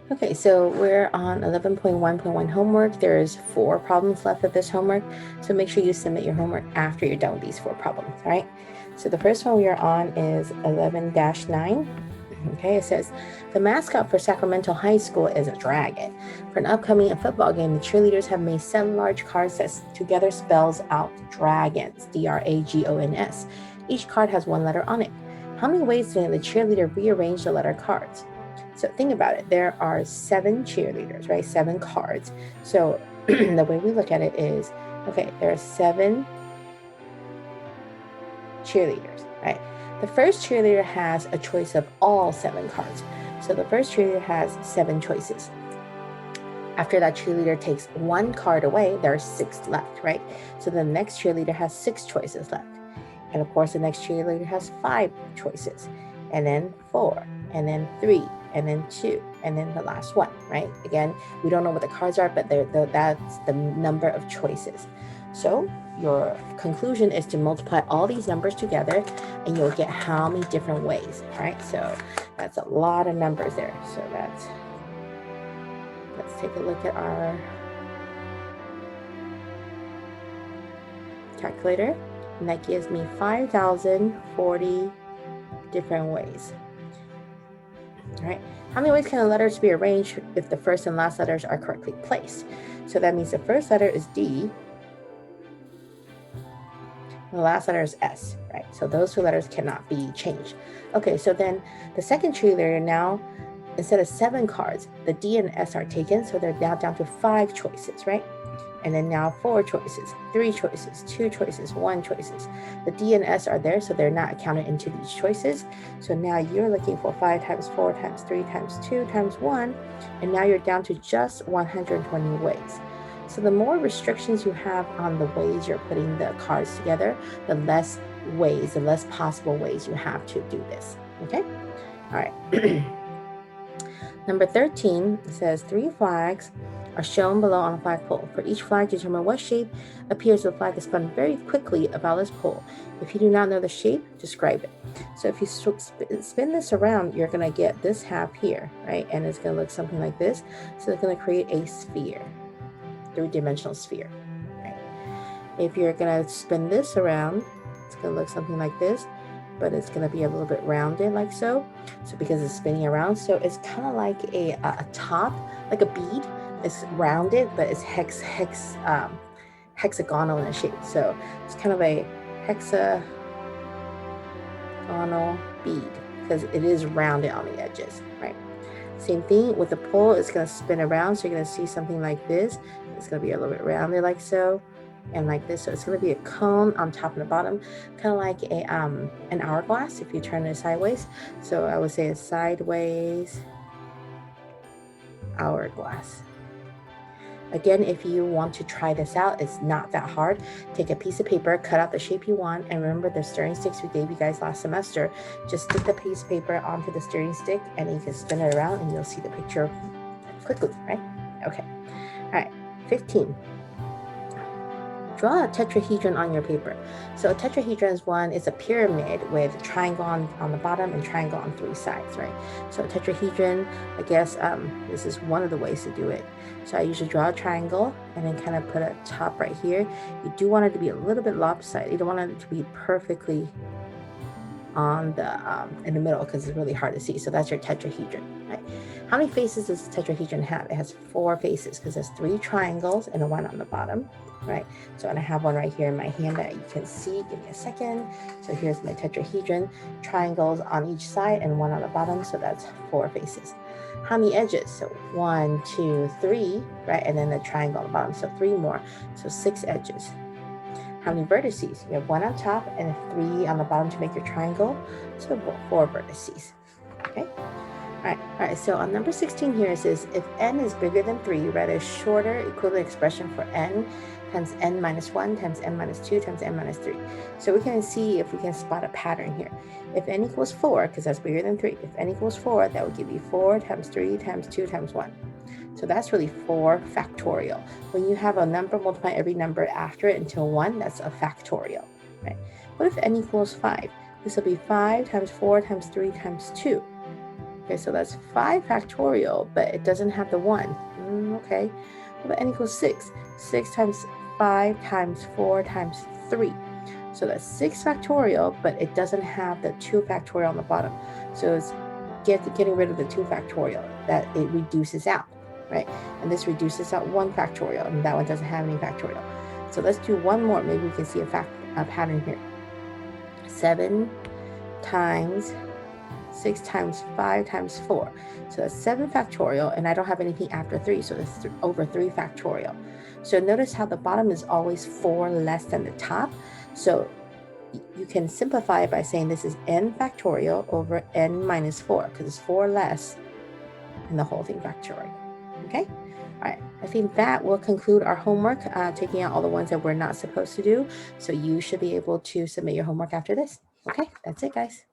Okay, so we're on 11.1.1 homework. There's 4 problems left of this homework. So make sure you submit your homework after you're done with these 4 problems, all right? So the first one we are on is 11-9. Okay, it says, the mascot for Sacramento High School is a dragon. For an upcoming football game, the cheerleaders have made 7 large cards that together spells out dragons, D-R-A-G-O-N-S. Each card has 1 letter on it. How many ways can the cheerleader rearrange the letter cards? So think about it. There are 7 cheerleaders, right? 7 cards. So the way we look at it is, okay, there are 7 cheerleaders, right? The first cheerleader has a choice of all 7 cards. So the first cheerleader has 7 choices. After that cheerleader takes 1 card away, there are 6 left, right? So the next cheerleader has 6 choices left. And of course, the next cheerleader has 5 choices, and then 4, and then 3, and then 2, and then the last one, right? Again, we don't know what the cards are, but that's the number of choices. So your conclusion is to multiply all these numbers together, and you'll get how many different ways, right? So that's a lot of numbers there. So let's take a look at our calculator, and that gives me 5,040 different ways. All right, how many ways can the letters be arranged if the first and last letters are correctly placed? So that means the first letter is D, and the last letter is S, right? So those 2 letters cannot be changed. Okay, so then the second cheerleader now, instead of 7 cards, the D and S are taken, so they're now down to 5 choices, right? And then now 4 choices, 3 choices, 2 choices, 1 choices. The D and S are there, so they're not counted into these choices. So now you're looking for 5 times 4 times 3 times 2 times 1, and now you're down to just 120 ways. So the more restrictions you have on the ways you're putting the cards together, the less possible ways you have to do this, okay? All right. Number 13 says 3 flags are shown below on a flagpole. For each flag, determine what shape appears the flag is spun very quickly about this pole. If you do not know the shape, describe it. So if you spin this around, you're going to get this half here, right? And it's going to look something like this. So it's going to create a sphere, 3-dimensional sphere, right? If you're going to spin this around, it's going to look something like this, but it's going to be a little bit rounded like so. So because it's spinning around, so it's kind of like a top, like a bead. It's rounded, but it's hexagonal in shape. So it's kind of a hexagonal bead because it is rounded on the edges, right? Same thing with the pole. It's going to spin around, so you're going to see something like this. It's going to be a little bit rounded like so, and like this. So it's going to be a cone on top and the bottom, kind of like an hourglass if you turn it sideways. So I would say a sideways hourglass. Again, if you want to try this out, it's not that hard. Take a piece of paper, cut out the shape you want, and remember the stirring sticks we gave you guys last semester. Just stick the piece of paper onto the stirring stick, and you can spin it around, and you'll see the picture quickly, right? Okay. All right, 15. Draw a tetrahedron on your paper. So a tetrahedron is a pyramid with a triangle on the bottom and triangle on 3 sides, right? So a tetrahedron, I guess this is one of the ways to do it. So I usually draw a triangle and then kind of put a top right here. You do want it to be a little bit lopsided. You don't want it to be perfectly on the in the middle because it's really hard to see. So that's your tetrahedron, right? How many faces does the tetrahedron have? It has 4 faces because there's 3 triangles and a 1 on the bottom, right? So I have one right here in my hand that you can see. Give me a second. So here's my tetrahedron, triangles on each side and 1 on the bottom. So that's 4 faces. How many edges? So 1, 2, 3, right? And then the triangle on the bottom. So 3 more. So 6 edges. How many vertices? You have 1 on top and 3 on the bottom to make your triangle. So 4 vertices. Okay. All right, so on number 16 here it says, if n is bigger than 3, write a shorter equivalent expression for n times n minus 1 times n minus 2 times n minus 3. So we can see if we can spot a pattern here. If n equals 4, because that's bigger than 3, if n equals 4, that would give you 4 times 3 times 2 times 1. So that's really 4 factorial. When you have a number, multiply every number after it until 1, that's a factorial, right? What if n equals 5? This will be 5 times 4 times 3 times 2. Okay, so that's 5 factorial, but it doesn't have the 1. Okay, but n equals 6. 6 times 5 times 4 times 3. So that's 6 factorial, but it doesn't have the 2 factorial on the bottom. So it's getting rid of the 2 factorial, that it reduces out, right? And this reduces out 1 factorial, and that one doesn't have any factorial. So let's do one more. Maybe we can see a pattern here. 7 times 6 times 5 times 4. So that's 7 factorial, and I don't have anything after 3, so that's over 3 factorial. So notice how the bottom is always 4 less than the top. So you can simplify it by saying this is n factorial over n minus 4, because it's 4 less and the whole thing factorial. Okay? All right, I think that will conclude our homework, taking out all the ones that we're not supposed to do. So you should be able to submit your homework after this. Okay, that's it, guys.